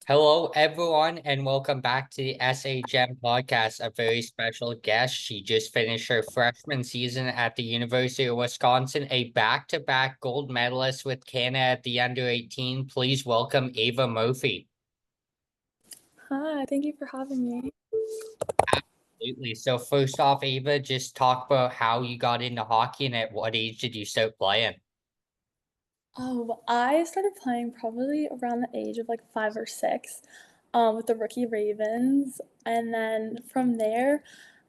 Hello, everyone, and welcome back to the SHM podcast. A very special guest. She just finished her freshman season at the University of Wisconsin, a back-to-back gold medalist with Canada at the under 18. Please welcome Ava Murphy. Hi, thank you for having me. Absolutely. So first off, Ava, just talk about how you got into hockey and at what age did you start playing? I started playing probably around the age of like 5 or 6, with the rookie Ravens, and then from there,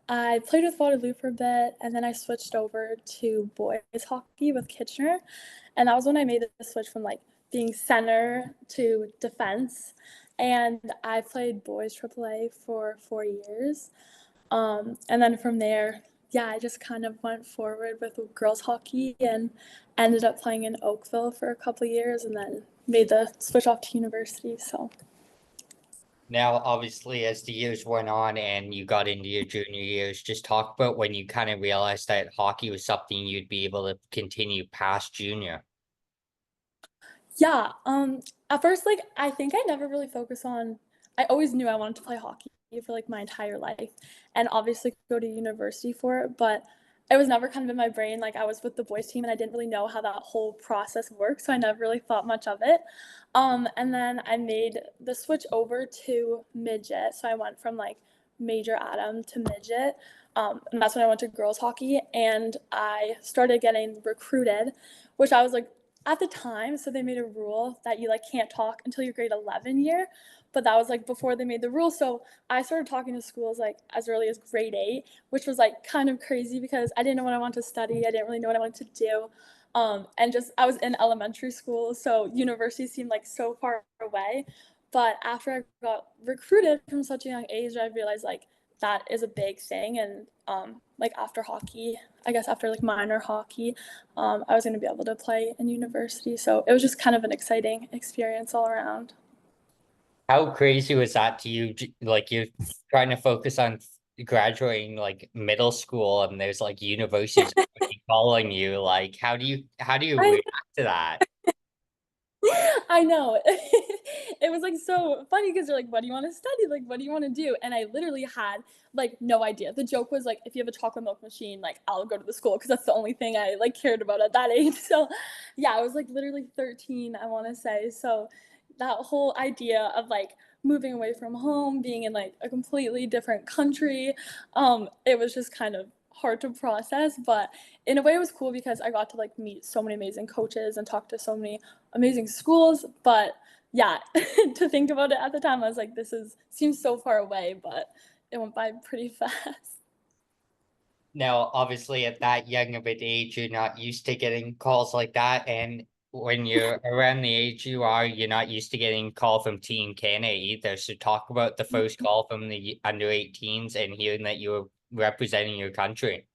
I played with Waterloo for a bit, and then I switched over to boys hockey with Kitchener, and that was when I made the switch from like being center to defense, and I played boys AAA for 4 years. And then from there, yeah, I just kind of went forward with girls hockey and ended up playing in Oakville for a couple of years and then made the switch off to university. So, Now, obviously, as the years went on and you got into your junior years, just talk about when you kind of realized that hockey was something you'd be able to continue past junior. yeah, at first, like, I think I never really focused on, I always knew I wanted to play hockey for like my entire life and obviously go to university for it, but it was never kind of in my brain. Like, I was with the boys team and I didn't really know how that whole process works. So I never really thought much of it. And then I made the switch over to midget. So I went from like major atom to midget. And that's when I went to girls hockey and I started getting recruited, which I was like, at the time, so they made a rule that you like can't talk until your grade 11 year, but that was like before they made the rule. So I started talking to schools like as early as grade 8, which was like kind of crazy because I didn't know what I wanted to study. I didn't really know what I wanted to do. And just I was in elementary school, so university seemed like so far away. But after I got recruited from such a young age, I realized like that is a big thing. And like after hockey, I guess after like minor hockey, I was going to be able to play in university. So it was just kind of an exciting experience all around. How crazy was that to you? Like you're trying to focus on graduating like middle school and there's like universities calling you. Like how do you I react to that? I know. It was like so funny because they're like, "What do you want to study? Like, what do you want to do?" And I literally had like no idea. The joke was like, if you have a chocolate milk machine, like I'll go to the school because that's the only thing I like cared about at that age. So, yeah, I was like literally 13, I want to say. So, that whole idea of like moving away from home, being in like a completely different country, it was just kind of hard to process, but in a way it was cool because I got to like meet so many amazing coaches and talk to so many amazing schools. But yeah, to think about it at the time, I was like, this is seems so far away, but it went by pretty fast. Now, obviously, at that young of an age, you're not used to getting calls like that. And when you're around the age you are, you're not used to getting call from Team Canada either. So talk about the first call from the under 18s and hearing that you were representing your country.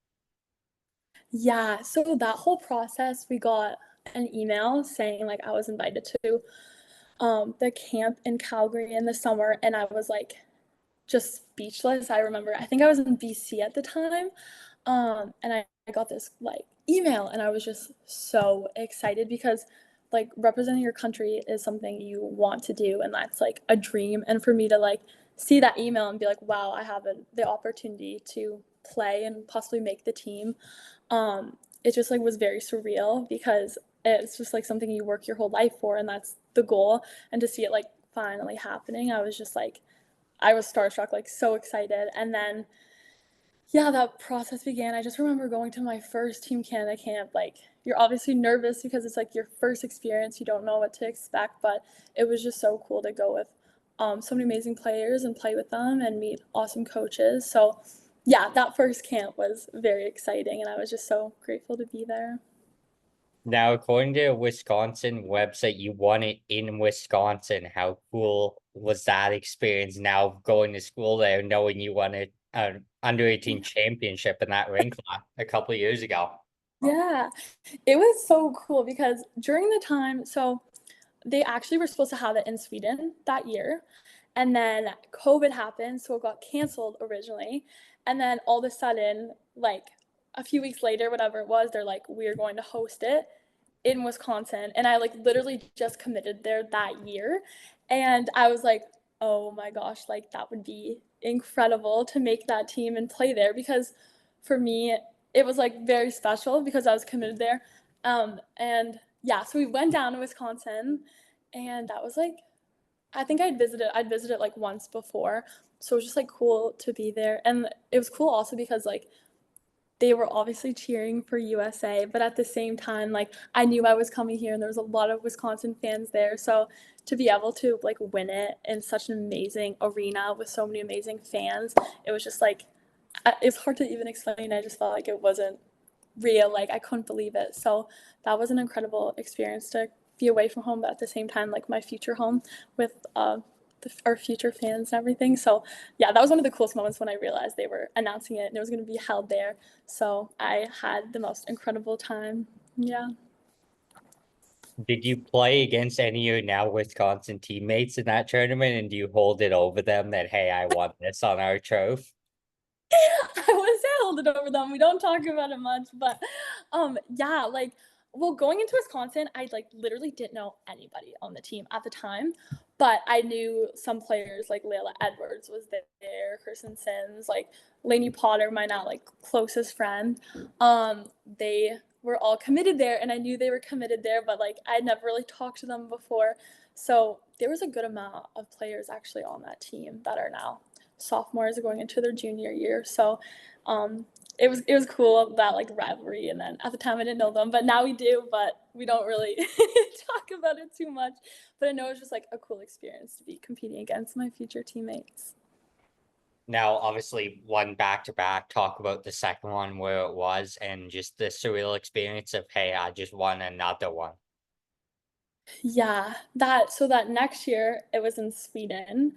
Yeah, so that whole process, we got an email saying like I was invited to the camp in Calgary in the summer, and I was like just speechless. I remember, I think I was in BC at the time, and I got this like email, and I was just so excited because like representing your country is something you want to do, and that's like a dream. And for me to like see that email and be like, wow, I have the opportunity to play and possibly make the team, it just like was very surreal because it's just like something you work your whole life for, and that's the goal. And to see it like finally happening, I was just like, I was starstruck, like so excited. And then, yeah, that process began. I just remember going to my first Team Canada camp. Like, you're obviously nervous because it's like your first experience. You don't know what to expect, but it was just so cool to go with so many amazing players and play with them and meet awesome coaches. So, yeah, that first camp was very exciting, and I was just so grateful to be there. Now, according to a Wisconsin website, you won it in Wisconsin. How cool was that experience now going to school there, knowing you won an under 18 championship in that rink a couple of years ago? Yeah, it was so cool because during the time, so they actually were supposed to have it in Sweden that year. And then COVID happened, so it got canceled originally. And then all of a sudden, like a few weeks later, whatever it was, they're like, we're going to host it in Wisconsin. And I like literally just committed there that year. And I was like, oh my gosh, like that would be incredible to make that team and play there because for me, it was like very special because I was committed there. And yeah, so we went down to Wisconsin and that was like, I think I'd visited like once before. So it was just like cool to be there. And it was cool also because like they were obviously cheering for USA, but at the same time, like I knew I was coming here and there was a lot of Wisconsin fans there. So to be able to like win it in such an amazing arena with so many amazing fans, it was just like it's hard to even explain. I just felt like it wasn't real. Like I couldn't believe it. So that was an incredible experience to be away from home, but at the same time, like my future home with our future fans and everything. So yeah, that was one of the coolest moments when I realized they were announcing it and it was going to be held there. So I had the most incredible time. Yeah. Did you play against any of your now Wisconsin teammates in that tournament? And do you hold it over them that, hey, I won this on our trophy? I would say I hold it over them. We don't talk about it much, but yeah, like well, going into Wisconsin, I like literally didn't know anybody on the team at the time, but I knew some players like Layla Edwards was there, Kirsten Sims, like Lainey Potter, my now like closest friend. They were all committed there, and I knew they were committed there, but like I'd never really talked to them before, so there was a good amount of players actually on that team that are now sophomores going into their junior year. So it was cool that like rivalry. And then at the time I didn't know them, but now we do. But we don't really talk about it too much. But I know it's just like a cool experience to be competing against my future teammates. Now, obviously, one back to back, talk about the second one where it was and just the surreal experience of, hey, I just won another one. Yeah, that next year it was in Sweden.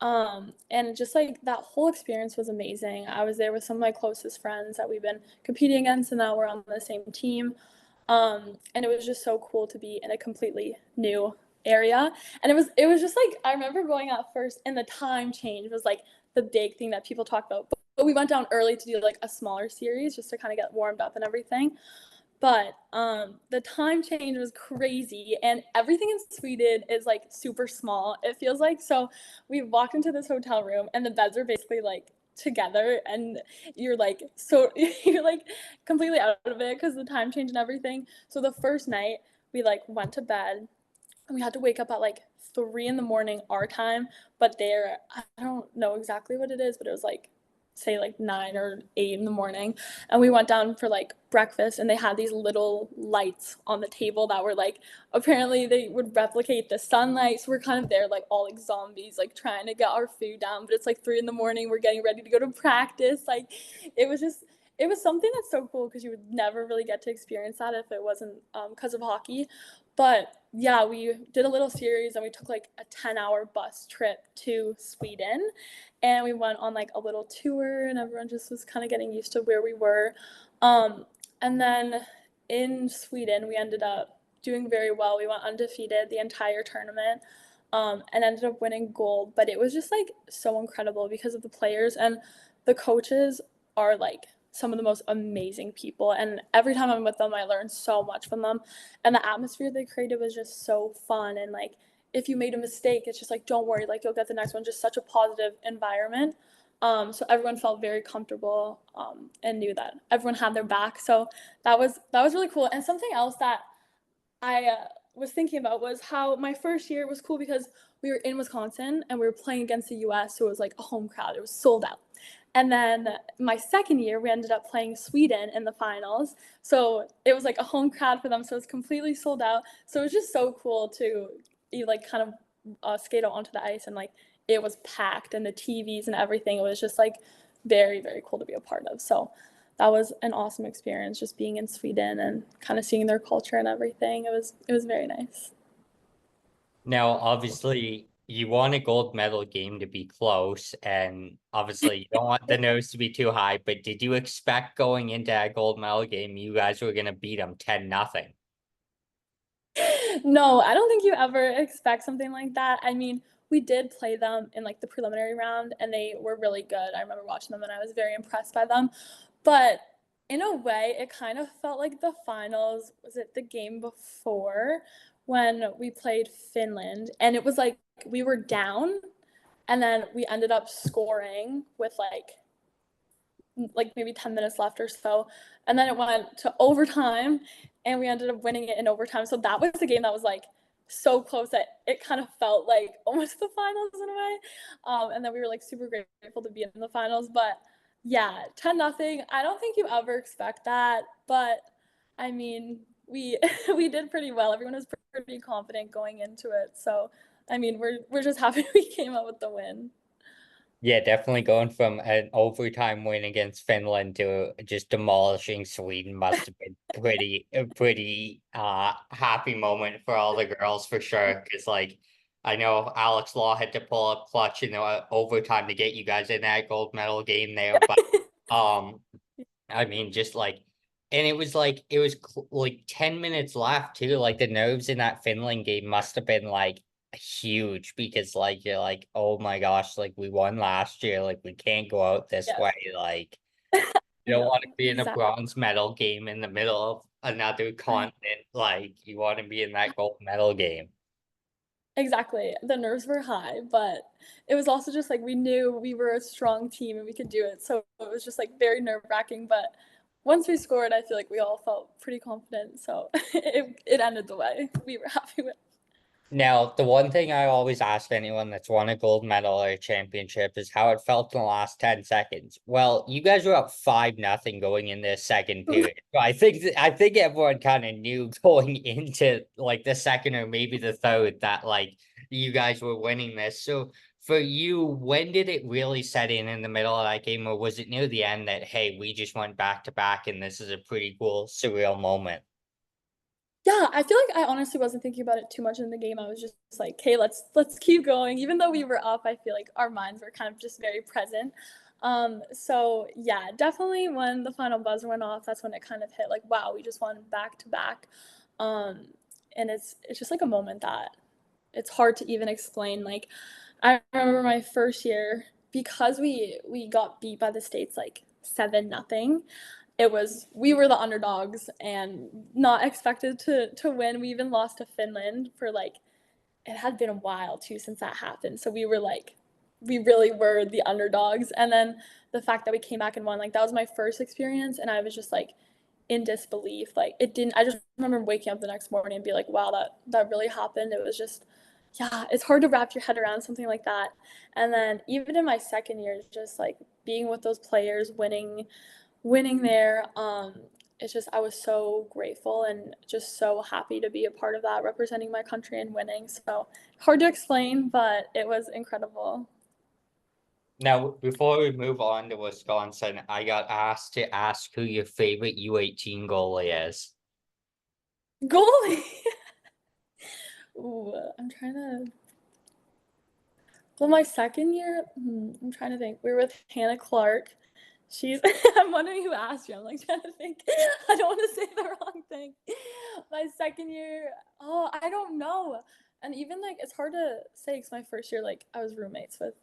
And just like that whole experience was amazing. I was there with some of my closest friends that we've been competing against and now we're on the same team. And it was just so cool to be in a completely new area. And it was just like I remember going out first and the time change was like the big thing that people talk about. But we went down early to do like a smaller series just to kind of get warmed up and everything. But the time change was crazy, and everything in Sweden is like super small. It feels like so. We walked into this hotel room, and the beds are basically like together, and you're like so you're like completely out of it because the time change and everything. So the first night we like went to bed, and we had to wake up at like 3 in the morning our time, but there I don't know exactly what it is, but it was like say like 9 or 8 in the morning, and we went down for like breakfast, and they had these little lights on the table that were like apparently they would replicate the sunlight. So we're kind of there like all like zombies, like trying to get our food down, but it's like 3 in the morning. We're getting ready to go to practice. Like it was just it was something that's so cool because you would never really get to experience that if it wasn't because of hockey. But yeah, we did a little series and we took like a 10-hour bus trip to Sweden, and we went on like a little tour and everyone just was kind of getting used to where we were. And then in Sweden, we ended up doing very well. We went undefeated the entire tournament, and ended up winning gold. But it was just like so incredible because of the players, and the coaches are like some of the most amazing people. And every time I'm with them, I learn so much from them. And the atmosphere they created was just so fun. And like, if you made a mistake, it's just like, don't worry, like you'll get the next one. Just such a positive environment. So everyone felt very comfortable, and knew that everyone had their back. So that was really cool. And something else that I was thinking about was how my first year was cool because we were in Wisconsin and we were playing against the US, so it was like a home crowd. It was sold out. And then my second year, we ended up playing Sweden in the finals. So it was like a home crowd for them. So it was completely sold out. So it was just so cool to like kind of skate out onto the ice, and like it was packed, and the TVs and everything. It was just like very, very cool to be a part of. So that was an awesome experience just being in Sweden and kind of seeing their culture and everything. It was very nice. Now, obviously, you want a gold medal game to be close, and obviously, you don't want the nose to be too high. But did you expect going into a gold medal game, you guys were going to beat them 10-0? No, I don't think you ever expect something like that. I mean, we did play them in like the preliminary round and they were really good. I remember watching them and I was very impressed by them. But in a way, it kind of felt like the finals. Was it the game before when we played Finland, and it was like we were down, and then we ended up scoring with like maybe 10 minutes left or so. And then it went to overtime and we ended up winning it in overtime. So that was the game that was like so close that it kind of felt like almost the finals in a way. And then we were like super grateful to be in the finals. But yeah, 10-0. I don't think you ever expect that. But I mean, we we did pretty well. Everyone was pretty confident going into it. So I mean, we're just happy we came out with the win. Yeah, definitely going from an overtime win against Finland to just demolishing Sweden must have been a pretty happy moment for all the girls for sure. Because like I know Alex Law had to pull up clutch in the overtime to get you guys in that gold medal game there, but um I mean, just like, and it was like 10 minutes left too. Like the nerves in that Finland game must have been like huge because like you're like, oh my gosh, like we won last year, like we can't go out this Yes. way. Like you don't No, want to be in a exactly. bronze medal game in the middle of another continent. Like you want to be in that gold medal game. Exactly. The nerves were high, but it was also just like we knew we were a strong team and we could do it. So it was just like very nerve-wracking, but once we scored, I feel like we all felt pretty confident. So it ended the way we were happy with. Now, the one thing I always ask anyone that's won a gold medal or a championship is how it felt in the last 10 seconds. Well, you guys were up 5-0 going in the second period. So I think everyone kind of knew going into like the second or maybe the third that like you guys were winning this. So for you, when did it really set in the middle of that game, or was it near the end that hey, we just went back to back and this is a pretty cool surreal moment? Yeah, I feel like I honestly wasn't thinking about it too much in the game. I was just like, "Hey, let's keep going." Even though we were up, I feel like our minds were kind of just very present. So yeah, definitely when the final buzzer went off, that's when it kind of hit like, wow, we just won back to back. Um, and it's just like a moment that it's hard to even explain. Like I remember my first year because we got beat by the States like 7-0. It was we were the underdogs and not expected to win. We even lost to Finland for like it had been a while too since that happened. So we were like we really were the underdogs. And then the fact that we came back and won, like that was my first experience and I was just like in disbelief. Like it didn't I just remember waking up the next morning and be like, wow, that really happened. It was just yeah, it's hard to wrap your head around something like that. And then even in my second year, just like being with those players, winning there. It's just I was so grateful and just so happy to be a part of that, representing my country and winning. So hard to explain, but it was incredible. Now, before we move on to Wisconsin, I got asked to ask who your favorite U18 goalie is. Goalie. Ooh, I'm trying to. Well, my second year, I'm trying to think. We were with Hannah Clark. She's. I'm wondering who asked you. I'm like trying to think. I don't want to say the wrong thing. My second year, oh, I don't know. And even like it's hard to say because my first year, like I was roommates with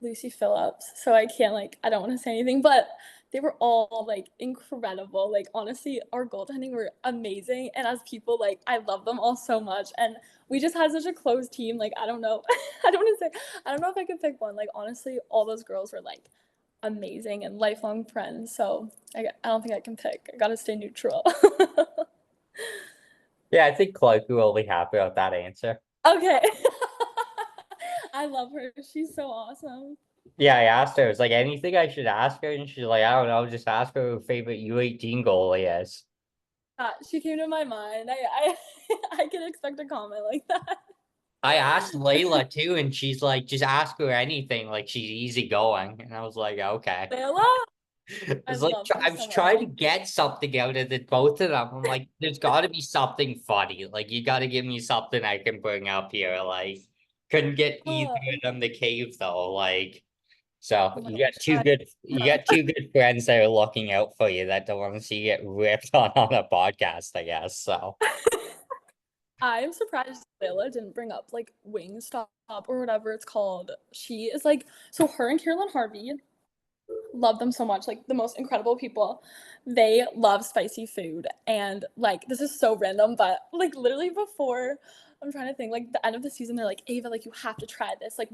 Lucy Phillips, so I can't like I don't want to say anything, but they were all like incredible. Like honestly, our goaltending were amazing, and as people, like I love them all so much, and we just had such a close team. Like I don't know, I don't want to say I don't know if I could pick one. Like honestly, all those girls were like amazing and lifelong friends. So I don't think I can pick. I gotta stay neutral. Yeah, I think Clark will be happy with that answer. Okay. I love her. She's so awesome. Yeah, I asked her, I was like, anything I should ask her? And she's like, I don't know, just ask her who her favorite U18 goalie is. She came to my mind. I I can expect a comment like that. I asked Layla too, and she's like, just ask her anything. Like she's easygoing. And I was like, okay. Bella, I I was like, love her I was so much. trying to get something out of the both of them. I'm like, there's got to be something funny. Like, you got to give me something I can bring up here. Like, couldn't get either Oh, of them the cave though. Like, so oh my gosh. I you got two good friends that are looking out for you that don't want to see you get ripped on a podcast, I guess. So, I am surprised Bella didn't bring up like Wingstop or whatever it's called. She is like so her and Carolyn Harvey. love them so much. Like the most incredible people. They love spicy food. And like this is so random, but like literally before I'm trying to think, like the end of the season, they're like, Ava, like you have to try this. Like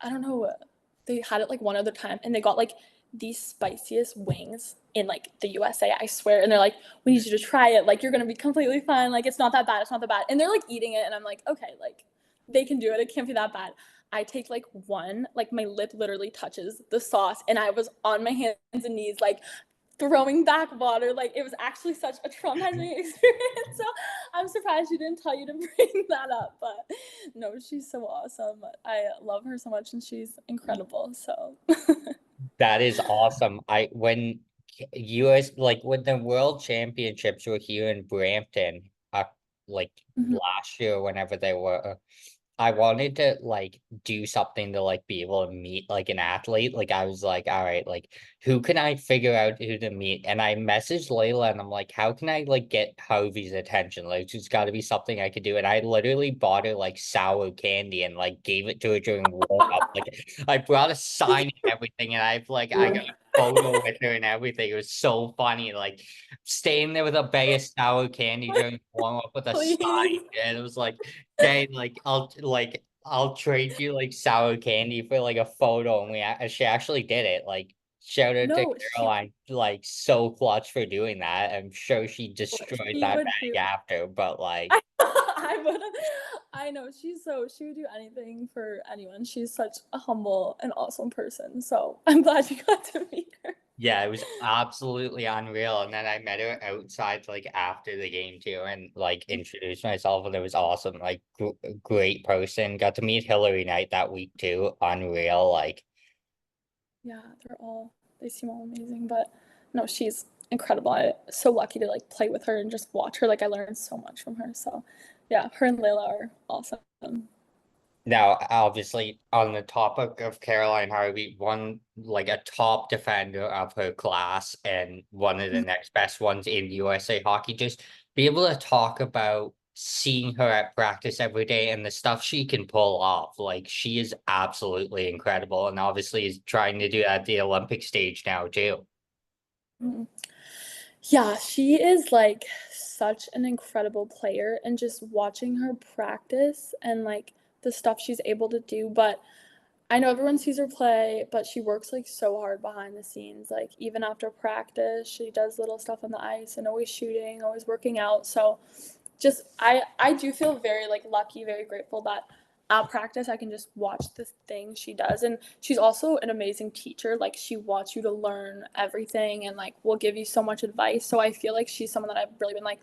I don't know, they had it like one other time and they got like the spiciest wings in like the USA, I swear. And they're like, we need you to try it. Like you're gonna be completely fine. Like it's not that bad. It's not that bad. And they're like eating it, and I'm like, okay, like they can do it. It can't be that bad. I take like one, like my lip literally touches the sauce, and I was on my hands and knees, like throwing back water. Like it was actually such a traumatizing experience. So I'm surprised she didn't tell you to bring that up. But no, she's so awesome. I love her so much, and she's incredible. So That is awesome. When US, like when the World Championships were here in Brampton, like Mhm. last year, whenever they were, I wanted to like do something to like be able to meet like an athlete. Like I was like, all right, like who can I figure out who to meet? And I messaged Layla and I'm like, how can I like get Harvey's attention? Like it's got to be something I could do. And I literally bought her like sour candy and like gave it to her during warm up. Like I brought a sign and everything, and I got a photo with her and everything. It was so funny. Like staying there with a bag of sour candy during warm up with a sign. Please. And it was like, okay, I'll trade you like sour candy for like a photo, and she actually did it. Like shout out to No, Caroline, like so clutch for doing that. I'm sure she destroyed she that would bag do. after, but like I would. I know she would do anything for anyone. She's such a humble and awesome person. So I'm glad you got to meet her. yeah, it was absolutely unreal. And then I met her outside like after the game too, and like introduced myself, and it was awesome. Like great person. Got to meet Hillary Knight that week too. Unreal. Like Yeah, they seem all amazing. But no, she's incredible. I'm so lucky to like play with her and just watch her. Like I learned so much from her. So yeah, her and Layla are awesome. now, obviously, on the topic of Caroline Harvey, one like a top defender of her class and one of the next best ones in USA hockey, just be able to talk about seeing her at practice every day and the stuff she can pull off. Like she is absolutely incredible, and obviously is trying to do that at the Olympic stage now too. Mhm. Yeah, she is like such an incredible player, and just watching her practice and like the stuff she's able to do. But I know everyone sees her play, but she works like so hard behind the scenes. Like even after practice, she does little stuff on the ice and always shooting, always working out. So just I do feel very like lucky, very grateful that at practice I can just watch the things she does. And she's also an amazing teacher. Like she wants you to learn everything and like will give you so much advice. So I feel like she's someone that I've really been like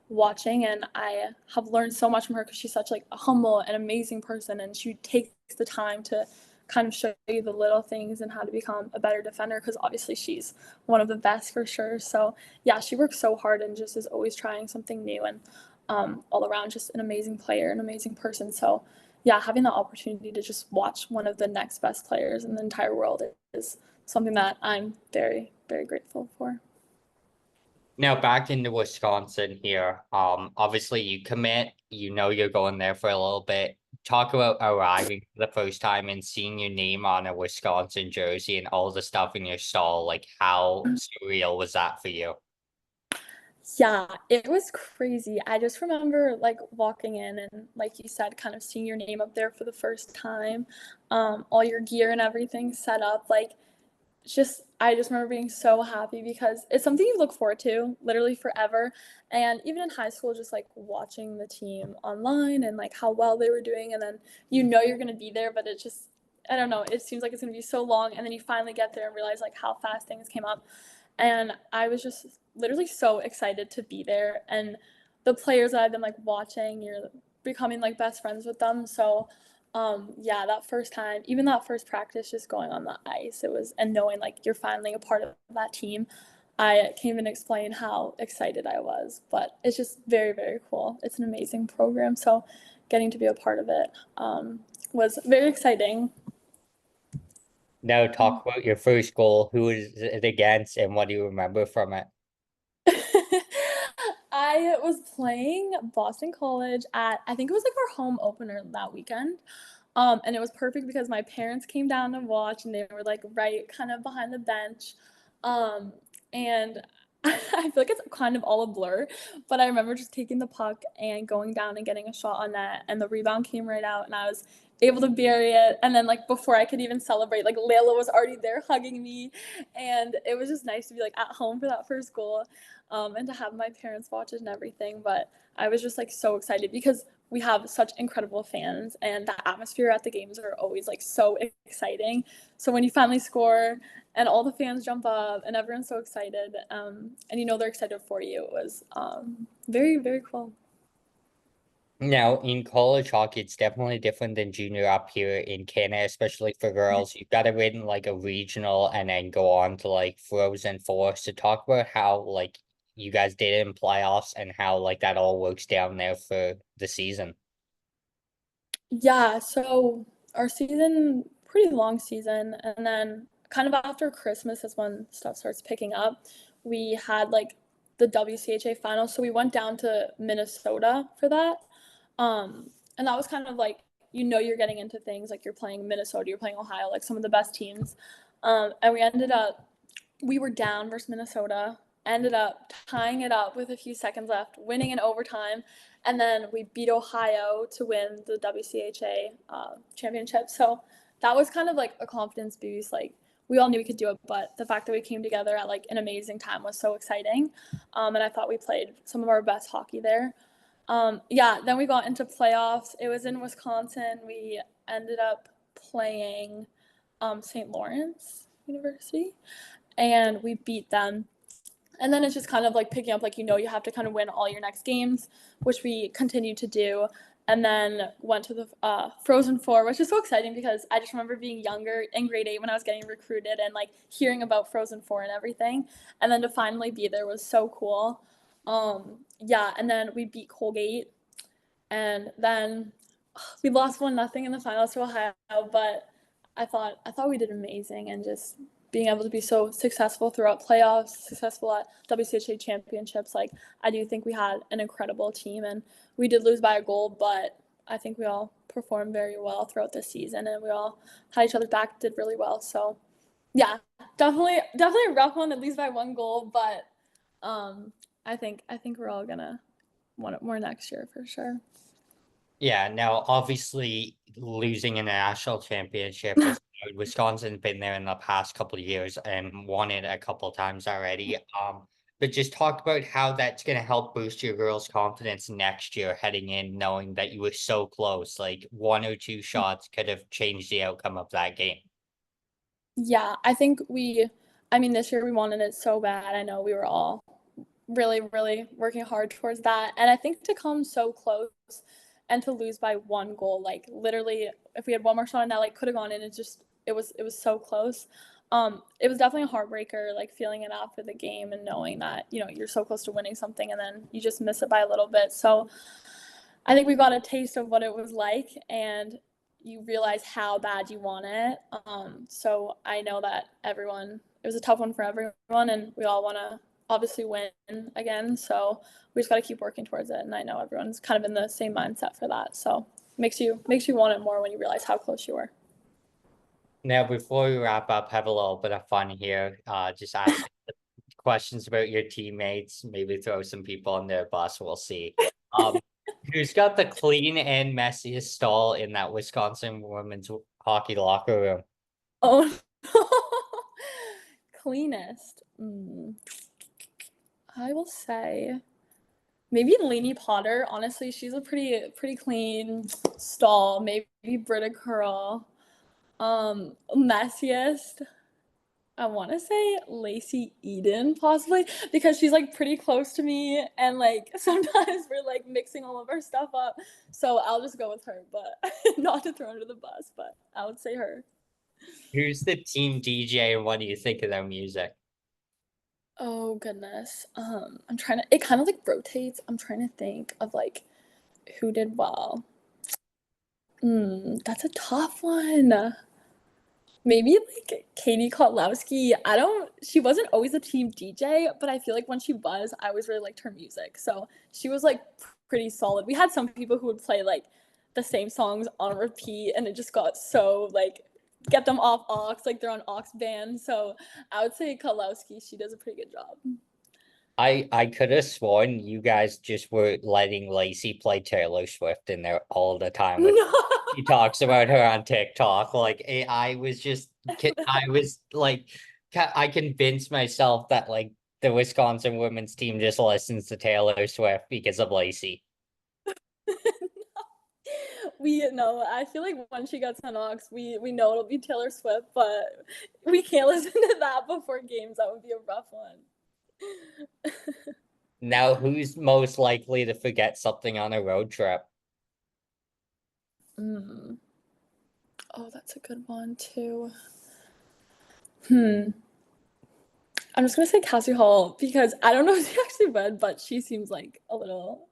watching, and I have learned so much from her because she's such like a humble and amazing person, and she takes the time to kind of show you the little things and how to become a better defender, because obviously she's one of the best for sure. So yeah, she works so hard and just is always trying something new, and all around just an amazing player, an amazing person. So yeah, having the opportunity to just watch one of the next best players in the entire world is something that I'm very, very grateful for. Now back into Wisconsin here. Obviously you commit, you know you're going there for a little bit. Talk about arriving for the first time and seeing your name on a Wisconsin jersey and all the stuff in your stall. Like how surreal was that for you? Yeah, it was crazy. I just remember like walking in and like you said, kind of seeing your name up there for the first time, all your gear and everything set up. Like just I just remember being so happy because it's something you look forward to literally forever. And even in high school, just like watching the team online and like how well they were doing, and then you're gonna be there, but it just I don't know, it seems like it's gonna be so long, and then you finally get there and realize like how fast things came up. And I was just literally so excited to be there. And the players that I've been like watching, you're becoming like best friends with them. So yeah, that first time, even that first practice, just going on the ice, it was, and knowing like you're finally a part of that team, I can't even explain how excited I was. But it's just very, very cool. It's an amazing program, so getting to be a part of it was very exciting. Now talk about your first goal. Who is it against and what do you remember from it? I was playing Boston College at, I think it was like our home opener that weekend. And it was perfect because my parents came down to watch and they were like right kind of behind the bench. Um, and I feel like it's kind of all a blur, but I remember just taking the puck and going down and getting a shot on net, and the rebound came right out, and I was able to bury it. And then, like, before I could even celebrate, like, Layla was already there hugging me, and it was just nice to be like at home for that first goal, and to have my parents watch it and everything. But I was just like so excited because we have such incredible fans, and the atmosphere at the games are always like so exciting. So when you finally score and all the fans jump up and everyone's so excited, and you know they're excited for you, it was very, very cool. Now, in college hockey, it's definitely different than junior up here in Canada, especially for girls. You've got to win like a regional and then go on to like Frozen Four. So talk about how like you guys did in playoffs and how like that all works down there for the season. Yeah, so our season, pretty long season, and then kind of after Christmas is when stuff starts picking up. We had like the WCHA finals, so we went down to Minnesota for that. And that was kind of like, you know, you're getting into things like you're playing Minnesota, you're playing Ohio, like some of the best teams. And we ended up, we were down versus Minnesota, ended up tying it up with a few seconds left, winning in overtime, and then we beat Ohio to win the WCHA championship. So that was kind of like a confidence boost. Like, we all knew we could do it, but the fact that we came together at like an amazing time was so exciting. And I thought we played some of our best hockey there. Yeah, then we got into playoffs. It was in Wisconsin. We ended up playing St. Lawrence University, and we beat them. And then it's just kind of like picking up, like, you know, you have to kind of win all your next games, which we continued to do. And then went to the Frozen Four, which is so exciting because I just remember being younger in grade 8 when I was getting recruited and like hearing about Frozen Four and everything. And then to finally be there was so cool. Yeah, and then we beat Colgate, and then we lost 1-0 in the finals to Ohio, but I thought we did amazing, and just being able to be so successful throughout playoffs, successful at WCHA championships, like I do think we had an incredible team, and we did lose by a goal, but I think we all performed very well throughout the season, and we all had each other back, did really well. So yeah, definitely a rough one to lose by one goal, but um, I think we're all gonna want it more next year for sure. Yeah, now obviously losing in a national championship is Wisconsin's been there in the past couple of years and won it a couple of times already. But just talk about how that's going to help boost your girls' confidence next year heading in, knowing that you were so close, like one or two shots could have changed the outcome of that game. Yeah, I mean, this year we wanted it so bad. I know we were all really, really working hard towards that. And I think to come so close and to lose by one goal, like literally, if we had one more shot and that like could have gone in, it was so close. It was definitely a heartbreaker, like feeling it after the game and knowing that, you know, you're so close to winning something and then you just miss it by a little bit. So I think we got a taste of what it was like, and you realize how bad you want it. So I know that it was a tough one for everyone, and we all want to obviously win again. So we just got to keep working towards it. And I know everyone's kind of in the same mindset for that. So makes you want it more when you realize how close you were. Now, before we wrap up, have a little bit of fun here. Just ask questions about your teammates, maybe throw some people on their bus. We'll see. Um, who's got the clean and messiest stall in that Wisconsin women's hockey locker room? Oh, cleanest. I will say maybe Lainey Potter. Honestly, she's a pretty clean stall. Maybe Britta Curl. Messiest. I want to say Lacey Eden, possibly, because she's like pretty close to me, and like sometimes we're like mixing all of our stuff up. So I'll just go with her, but not to throw under the bus, but I would say her. Who's the team DJ and what do you think of their music? Oh goodness. I'm trying to. It kind of like rotates. I'm trying to think of like who did well. That's a tough one. Maybe like Katie Kotlowski. I don't. she wasn't always a team DJ, but I feel like when she was, I always really liked her music. So she was like pretty solid. We had some people who would play like the same songs on repeat, and it just got so like get them off aux, like they're on aux band. So I would say Kalowski, she does a pretty good job. I could have sworn you guys just were letting Lacey play Taylor Swift in there all the time when No. she talks about her on TikTok. Like I was just I was like I convinced myself that like the Wisconsin women's team just listens to Taylor Swift because of Lacey. We know. I feel like when she gets on aux, we know it'll be Taylor Swift, but we can't listen to that before games. That would be a rough one. Now, who's most likely to forget something on a road trip? Mm. Oh, that's a good one too. Hmm. I'm just gonna say Cassie Hall because I don't know if she actually read, but she seems like a little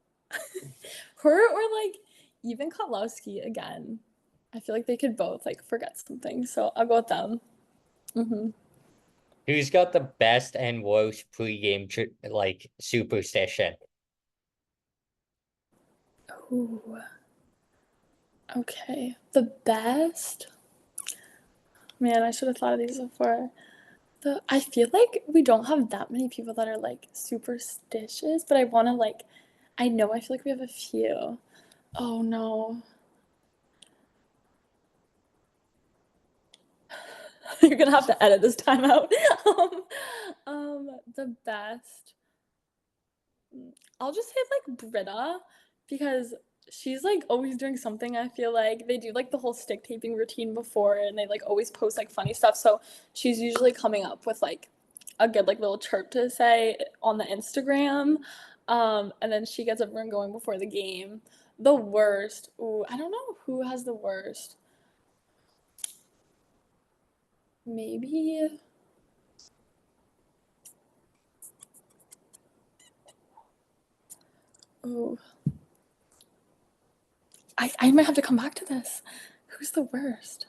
her or like even Kotlowski again. I feel like they could both like forget something, so I'll go with them. Mm-hmm. Who's got the best and worst pregame like superstition? Ooh, okay. The best? Man, I should have thought of these before. I feel like we don't have that many people that are like superstitious, but I want to like I know I feel like we have a few. Oh no. You're gonna have to edit this time out. The best. I'll just say like Britta because she's like always doing something. I feel like they do like the whole stick taping routine before, and they like always post like funny stuff. So she's usually coming up with like a good like little chirp to say on the Instagram. And then she gets everyone going before the game. The worst. Ooh, I don't know who has the worst. Maybe. Ooh, I might have to come back to this. Who's the worst?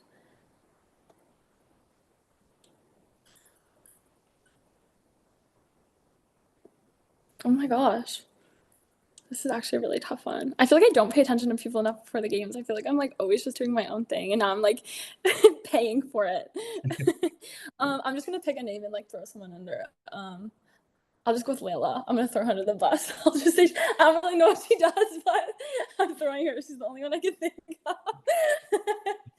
Oh my gosh. This is actually a really tough one. I feel like I don't pay attention to people enough before the games. I feel like I'm like always just doing my own thing, and now I'm like paying for it. I'm just gonna pick a name and like throw someone under. I'll just go with Layla. I'm gonna throw her under the bus. I'll just say I don't really know what she does, but I'm throwing her. She's the only one I can think of.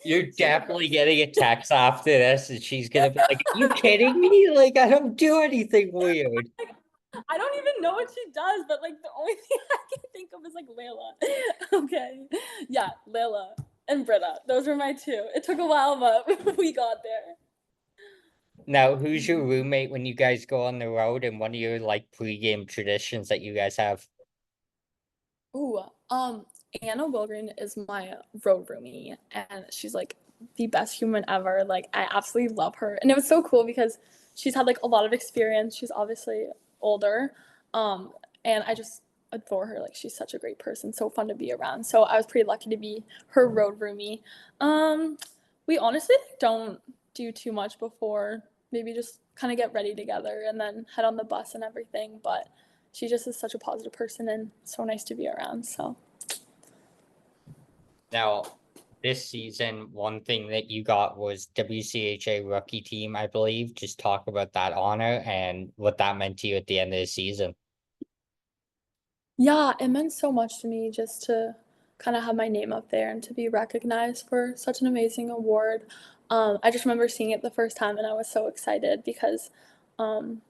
You're She's definitely the getting a text after this, and she's gonna be like, "Are you kidding me? Like, I don't do anything weird." worst. I don't even know what she does, but like the only thing I can think of is like Layla. Okay. Yeah, Layla and Britta. Those were my two. It took a while, but we got there. Now, who's your roommate when you guys go on the road, and what are your like pregame traditions that you guys have? Ooh, Anna Wilgren is my road roomie, and she's like the best human ever. Like, I absolutely love her, and it was so cool because she's had like a lot of experience. She's obviously older, and I just adore her. Like, she's such a great person, so fun to be around. So I was pretty lucky to be her road roomie. Um, we honestly don't do too much before. Maybe just kind of get ready together and then head on the bus and everything, but she just is such a positive person and so nice to be around. So Now, this season, one thing that you got was WCHA rookie team, I believe. Just talk about that honor and what that meant to you at the end of the season. yeah, it meant so much to me just to kind of have my name up there and to be recognized for such an amazing award. I just remember seeing it the first time and I was so excited because um,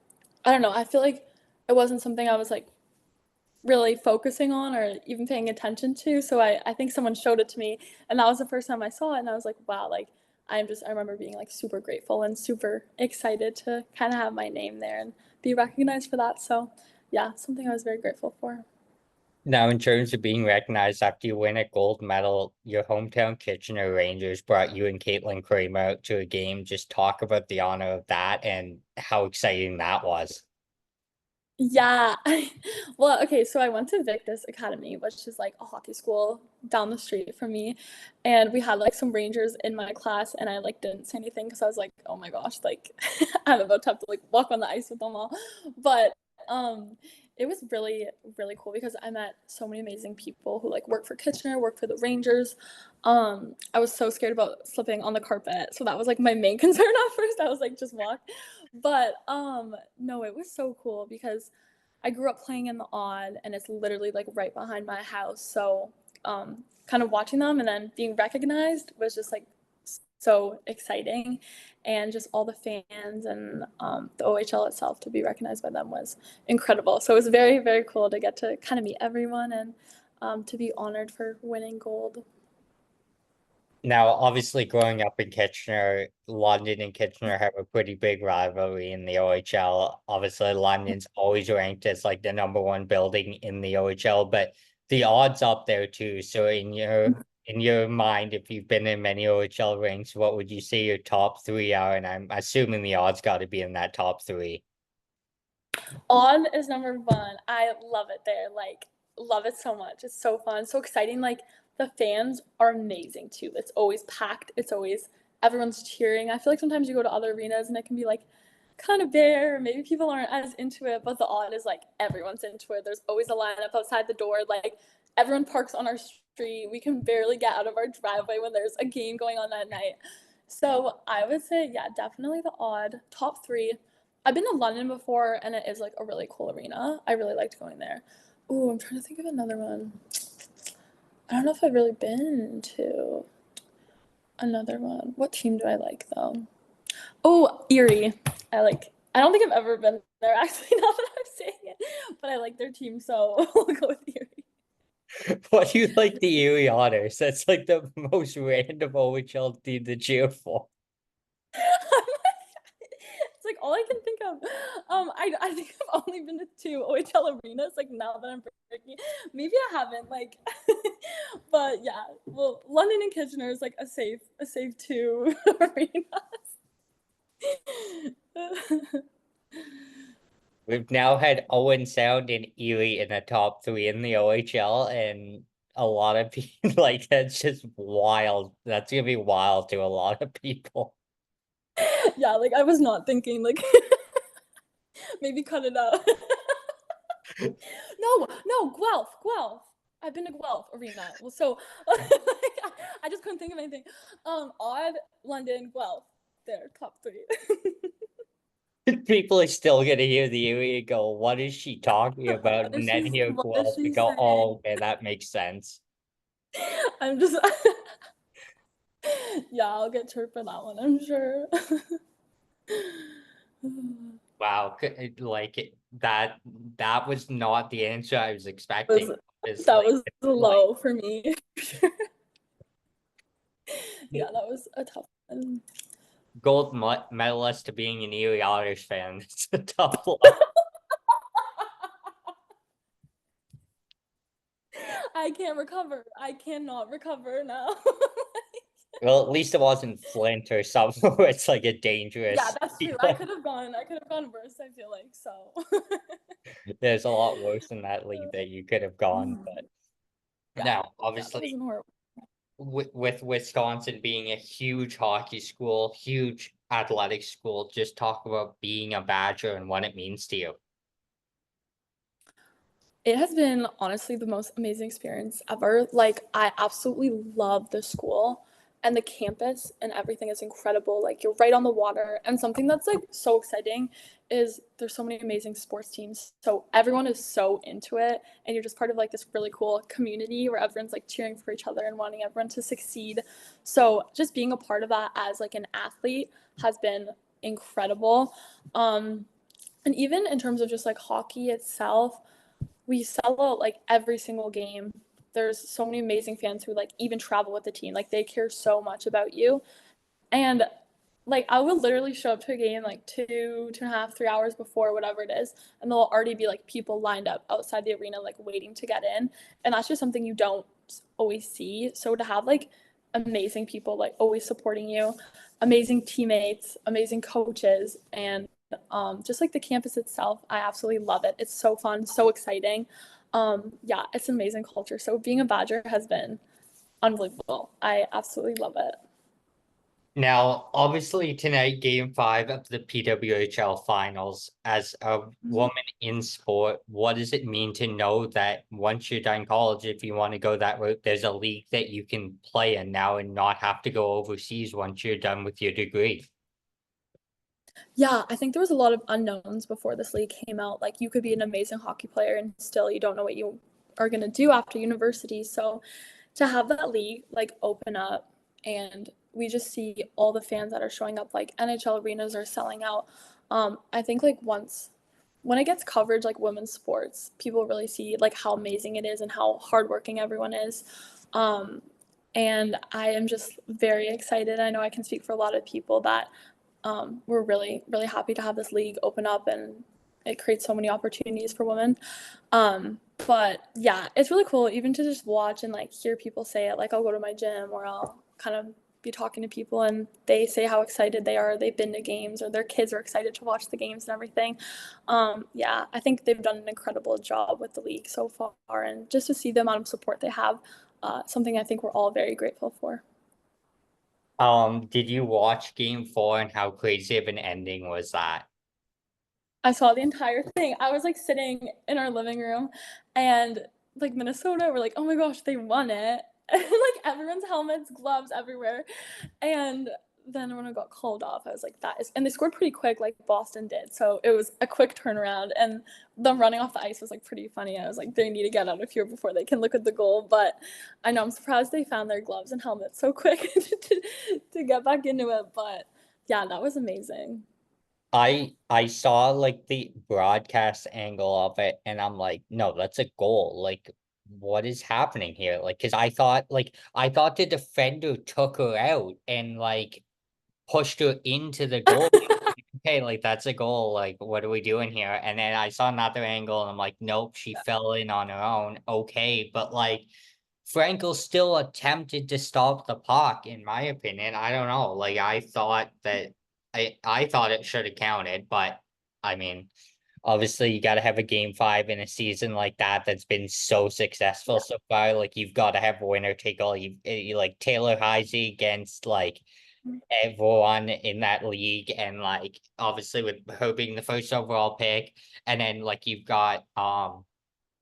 I don't know, I feel like it wasn't something I was like really focusing on or even paying attention to. So I think someone showed it to me and that was the first time I saw it and I was like, wow, like I remember being like super grateful and super excited to kind of have my name there and be recognized for that. So yeah, something I was very grateful for. Now, in terms of being recognized after you win a gold medal, your hometown Kitchener Rangers brought you and Caitlin Kramer out to a game. Just talk about the honor of that and how exciting that was. Yeah. Well, okay, so I went to Victus Academy, which is like a hockey school down the street from me. And we had like some Rangers in my class and I like didn't say anything because I was like, oh my gosh, like I'm about to have to like walk on the ice with them all. But um it was really, really cool because I met so many amazing people who like work for Kitchener, work for the Rangers. I was so scared about slipping on the carpet. So that was like my main concern at first. I was like, just walk. But no, it was so cool because I grew up playing in the odd and it's literally like right behind my house. So kind of watching them and then being recognized was just like so exciting. And just all the fans and the OHL itself to be recognized by them was incredible. So it was very, very cool to get to kind of meet everyone and to be honored for winning gold. Now, obviously, growing up in Kitchener, London and Kitchener have a pretty big rivalry in the OHL. Obviously, London's always ranked as like the number one building in the OHL, but the odds up there too. So in your mind, if you've been in many OHL rings, what would you say your top three are? And I'm assuming the odds got to be in that top three. On is number one. I love it there. Like, love it so much. It's so fun, so exciting. Like, the fans are amazing too. It's always packed. It's always everyone's cheering. I feel like sometimes you go to other arenas and it can be like kind of bare. Maybe people aren't as into it, but the odd is like everyone's into it. There's always a lineup outside the door. Like, everyone parks on our street. We can barely get out of our driveway when there's a game going on that night. So I would say, yeah, definitely the odd. Top three. I've been to London before, and it is like a really cool arena. I really liked going there. Ooh, I'm trying to think of another one. I don't know if I've really been to another one. What team do I like though? Oh, Erie. I like. I don't think I've ever been there actually. Now that I'm saying it, but I like their team, so we'll go with Erie. What do you like the Erie Otters? That's like the most random OHL team to cheer for. It's like all I can think of. I think I've only been to two OHL arenas. Like now that I'm breaking, maybe I haven't. Like, but yeah. Well, London and Kitchener is like a safe two arenas. We've now had Owen Sound and Erie in the top three in the OHL, and a lot of people like that's just wild. That's gonna be wild to a lot of people. Yeah, like I was not thinking like maybe cut it out. No, Guelph. I've been to Guelph Arena. Well, so like, I just couldn't think of anything. Odd, London, Guelph. There, top three. People are still gonna hear the Erie and go, "What is she talking about?" And then hear What is Guelph she and go, saying? "Oh, okay, that makes sense." I'm just yeah, I'll get chirped for that one, I'm sure. Wow, that was not the answer I was was expecting. that Obviously, was it's like low for me. Yeah, that was a tough one. medalist to being an Erie Otters fan. It's a tough one. I can't recover. I cannot recover now. Well, at least it wasn't Flint or somewhere where it's like a Yeah, dangerous. that's true. I could have gone worse, I feel like, so. There's a lot worse in that league that you could have gone. But Yeah, now, yeah, that obviously, wasn't horrible. with Wisconsin being a huge hockey school, huge athletic school, just talk about being a Badger and what it means to you. It has been honestly the most amazing experience ever. Like, I absolutely love the school and the campus and everything is incredible. Like, you're right on the water. And something that's like so exciting is there's so many amazing sports teams. So everyone is so into it. And you're just part of like this really cool community where everyone's like cheering for each other and wanting everyone to succeed. So just being a part of that as like an athlete has been incredible. Um, and even in terms of just like hockey itself, we sell out like every single game. There's so many amazing fans who like even travel with the team. Like they care so much about you. And like I will literally show up to a game like 2.5, 3 hours before whatever it is, and there'll already be like people lined up outside the arena like waiting to get in. And that's just something you don't always see. So to have like amazing people like always supporting you, amazing teammates, amazing coaches, and just like the campus itself, I absolutely love it. It's so fun, so exciting. Yeah, it's amazing culture. So being a Badger has been unbelievable. I absolutely love it. Now, obviously, tonight, game 5 of the PWHL finals. As a Mhm. woman in sport, what does it mean to know that once you're done college, if you want to go that route, there's a league that you can play in now and not have to go overseas once you're done with your degree? Yeah, I think there was a lot of unknowns before this league came out. Like you could be an amazing hockey player and still you don't know what you are going to do after university. So to have that league like open up and we just see all the fans that are showing up, like NHL arenas are selling out. I think like once when it gets coverage like women's sports, people really see like how amazing it is and how hardworking everyone is. Um, and I am just very excited. I know I can speak for a lot of people that we're really, really happy to have this league open up and it creates so many opportunities for women. But yeah, it's really cool even to just watch and like hear people say it. Like I'll go to my gym or I'll kind of be talking to people and they say how excited they are. They've been to games or their kids are excited to watch the games and everything. Yeah, I think they've done an incredible job with the league so far, and just to see the amount of support they have, something I think we're all very grateful for. Did you watch game 4 and how crazy of an ending was that? I saw the entire thing. I was like sitting in our living room and like Minnesota were like, oh my gosh, they won it. And like everyone's helmets, gloves everywhere. And then when it got called off, I was like, that is, and they scored pretty quick, like Boston did. So it was a quick turnaround. And them running off the ice was like pretty funny. I was like, they need to get out of here before they can look at the goal. But I know I'm surprised they found their gloves and helmets so quick to get back into it. But yeah, that was amazing. I saw like the broadcast angle of it and I'm like, no, that's a goal. Like, what is happening here? Like, because I thought the defender took her out and like pushed her into the goal. Okay, like that's a goal. Like, what are we doing here? And then I saw another angle and I'm like, nope, she fell in on her own. Okay, but like Frankel still attempted to stop the puck, in my opinion. I don't know. Like I thought that I thought it should have counted, but I mean, obviously you got to have a game 5 in a season like that that's been so successful Yeah. so far. Like you've got to have a winner take all. You like Taylor Heisey against like everyone in that league, and like obviously with her being the first overall pick, and then like you've got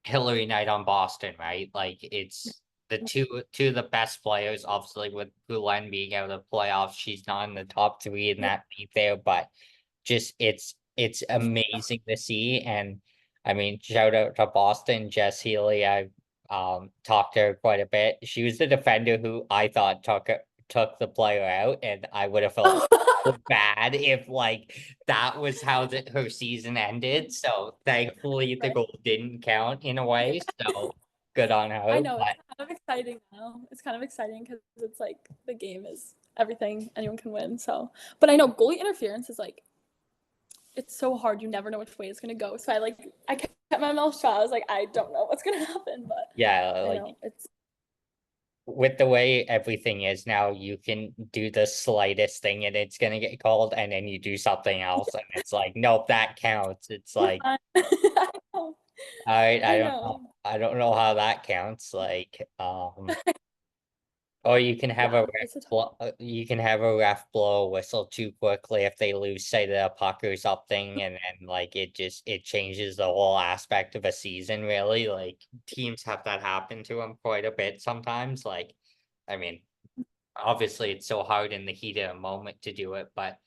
Hillary Knight on Boston, right? Like it's the two of the best players, obviously with Gulen being out of the playoffs. She's not in the top 3 in that league there, but just it's amazing to see. And I mean, shout out to Boston, Jess Healy. I talked to her quite a bit. She was the defender who I thought took the player out, and I would have felt so bad if like that was how her season ended. So thankfully the Right. goal didn't count in a way. So good on I her. know it's But kind of exciting now. It's kind of exciting because it's like the game is everything anyone can win. So, but I know goalie interference is like it's so hard. You never know which way it's gonna go. So I kept my mouth shut. I was like, I don't know what's gonna happen, but yeah, I like know it's with the way everything is now, you can do the slightest thing and it's gonna get called, and then you do something else and it's like, nope, that counts. It's you're like, fine. I know. all right, I I don't know. know. I don't know how that counts. Like, or you can have a Yeah, ref it's a tough. you can have a ref blow a whistle too quickly if they lose sight of the puck or something, and then like it changes the whole aspect of a season, really. Like teams have that happen to them quite a bit sometimes. Like, I mean, obviously it's so hard in the heat of a moment to do it, but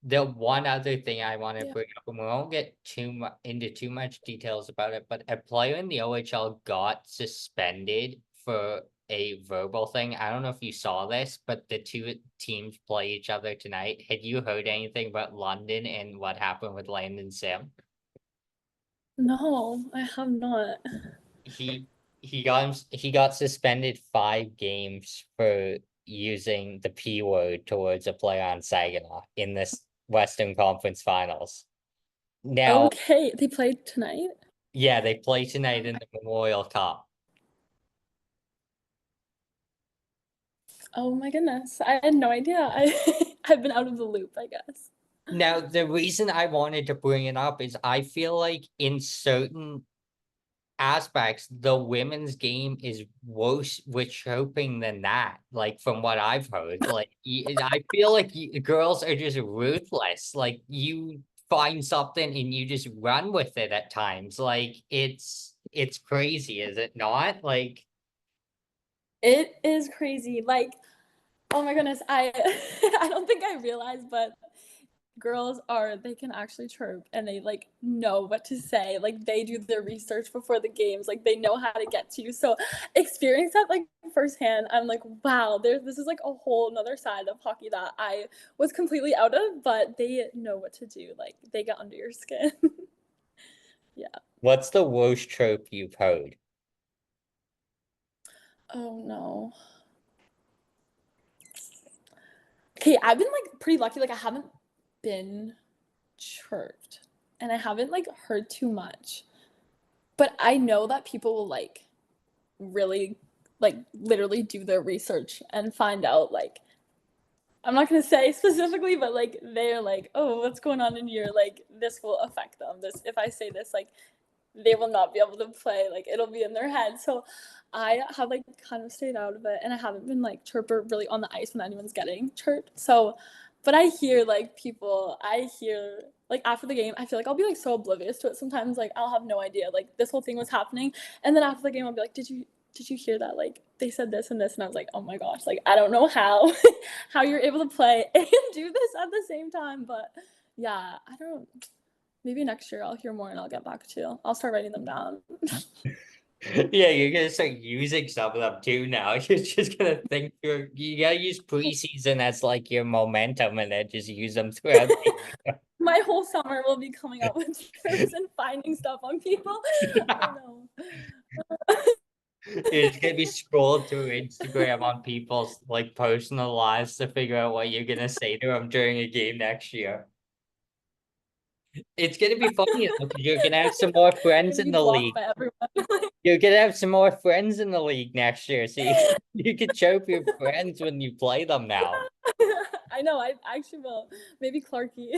the one other thing I want to Yeah. bring up, and we won't get too much into too much details about it, but a player in the OHL got suspended for a verbal thing. I don't know if you saw this, but the two teams play each other tonight. Had you heard anything about London and what happened with Landon Sim? No, I have not. He he got suspended 5 games for using the P word towards a player on Saginaw in this Western Conference Finals. Now, Okay, they played tonight. yeah, they play tonight in the Memorial Cup. Oh my goodness, I had no idea. I've been out of the loop, I guess. Now, the reason I wanted to bring it up is I feel like in certain aspects, the women's game is worse with chirping than that. Like from what I've heard, like I feel like girls are just ruthless. Like you find something and you just run with it at times. Like it's crazy, is it not? Like It is crazy. Like, oh my goodness, I I don't think I realized, but girls are they can actually chirp and they like know what to say. Like they do their research before the games. Like they know how to get to you. So experience that like firsthand. I'm like, wow, this is like a whole another side of hockey that I was completely out of, but they know what to do. Like they get under your skin. Yeah. what's the worst trope you've heard? Oh no. Okay, I've been like pretty lucky. Like I haven't been chirped and I haven't like heard too much. But I know that people will like really like literally do their research and find out like I'm not gonna say specifically, but like they're like, oh, what's going on in here? Like this will affect them. This if I say this, like they will not be able to play. Like it'll be in their head. So I have like kind of stayed out of it, and I haven't been like chirper really on the ice when anyone's getting chirped. So, but I hear like people. I hear like after the game, I feel like I'll be like so oblivious to it. Sometimes like I'll have no idea like this whole thing was happening, and then after the game, I'll be like, did you hear that? Like they said this and this, and I was like, oh my gosh, like I don't know how how you're able to play and do this at the same time, but yeah, I don't. Maybe next year I'll hear more and I'll get back to you. I'll start writing them down. Yeah, you're gonna start using some of them too now. You're just gonna think you gotta use preseason as like your momentum and then just use them throughout the My whole summer will be coming up with trips and finding stuff on people. year. Oh no. It's gonna be scrolled through Instagram on people's like personal lives to figure out what you're gonna say to them during a game next year. It's gonna be funny though, because you're gonna have some more I'm friends gonna in be the blocked league. by everyone. You're gonna have some more friends in the league next year, so you can choke your friends when you play them now. I know, I actually will. Maybe Clarky.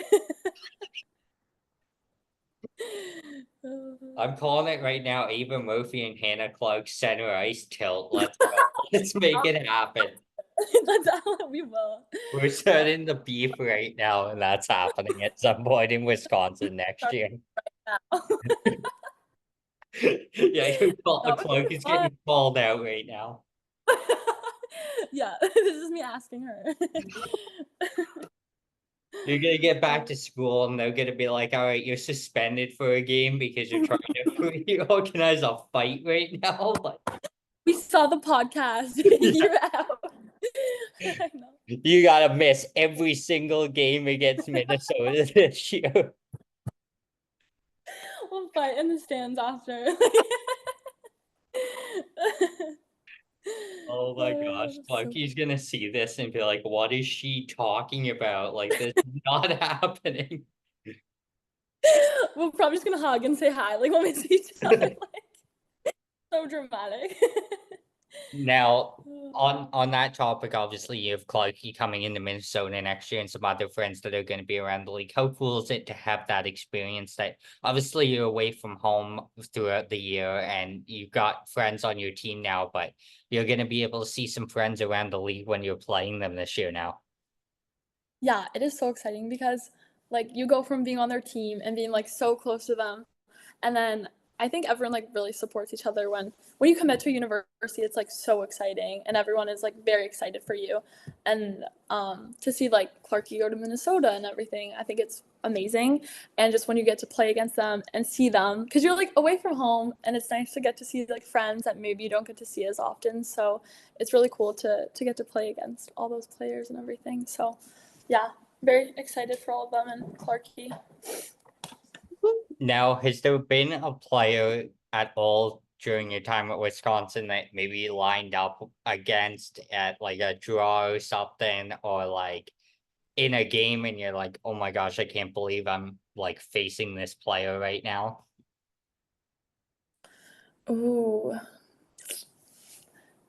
I'm calling it right now. Ava Murphy and Hannah Clark center ice tilt. Let's go. Let's make it happen. That's how we will. We're Yeah. starting the beef right now, and that's happening at some point in Wisconsin next Start year. now. Yeah, That would Clark be is fun. getting called out right now. Yeah, this is me asking her. You're gonna get back to school, and they're gonna be like, "All right, you're suspended for a game because you're trying to organize a fight right now." Like, We saw the podcast. You're out. I know. you gotta miss every single game against Minnesota this year. We'll fight in the stands after. Oh my gosh, So Clunky's gonna see this and be like, "What is she talking about? Like, this is not happening." we're probably just gonna hug and say hi, like we'll miss each other. Like so dramatic. Now, on that topic, obviously you have Clarky coming into Minnesota next year and some other friends that are going to be around the league. How cool is it to have that experience that obviously you're away from home throughout the year and you've got friends on your team now, but you're going to be able to see some friends around the league when you're playing them this year now. Yeah, it is so exciting because like you go from being on their team and being like so close to them, and then I think everyone like really supports each other when you commit to a university. It's like so exciting, and everyone is like very excited for you, and to see like Clarky go to Minnesota and everything, I think it's amazing. And just when you get to play against them and see them, because you're like away from home, and it's nice to get to see like friends that maybe you don't get to see as often. So it's really cool to get to play against all those players and everything. So yeah, very excited for all of them and Clarky. Now, has there been a player at all during your time at Wisconsin that maybe you lined up against at like a draw or something, or like in a game and you're like, oh my gosh, I can't believe I'm like facing this player right now? Ooh,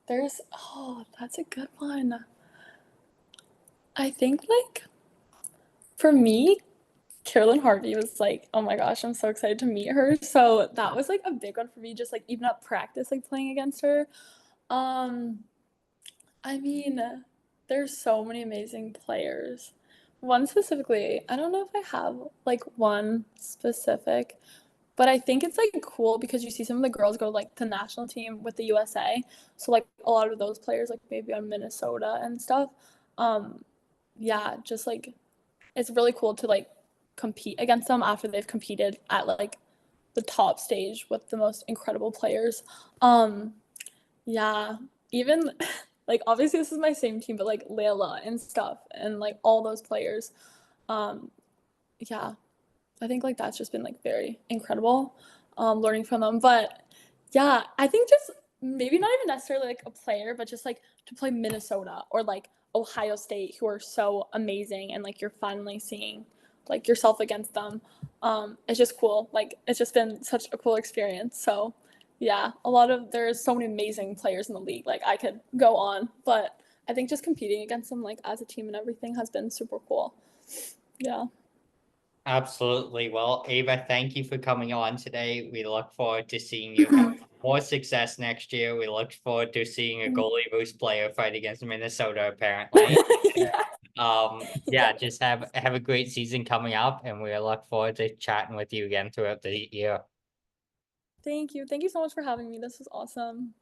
that's a good one. I think like For me, Carolyn Harvey was like, oh my gosh, I'm so excited to meet her. So that was like a big one for me, just like even at practice, like playing against her. Um, I mean, there's so many amazing players. One specifically, I don't know if I have like one specific, but I think it's like cool because you see some of the girls go like to national team with the USA. So like a lot of those players like maybe on Minnesota and stuff. Um, yeah, just like it's really cool to like compete against them after they've competed at like the top stage with the most incredible players. Um, yeah, even like obviously this is my same team, but like Layla and stuff and like all those players. Um, yeah, I think like that's just been like very incredible, learning from them. But yeah, I think just maybe not even necessarily like a player, but just like to play Minnesota or like Ohio State, who are so amazing, and like you're finally seeing like yourself against them. It's just cool. Like it's just been such a cool experience. So yeah, there's so many amazing players in the league. Like I could go on, but I think just competing against them like as a team and everything has been super cool. Yeah. Absolutely. Well, Ava, thank you for coming on today. We look forward to seeing you have more success next year. We look forward to seeing a goalie boost player fight against Minnesota, apparently. Yeah. Yeah, just have a great season coming up, and we look forward to chatting with you again throughout the year. Thank you. Thank you so much for having me. This was awesome.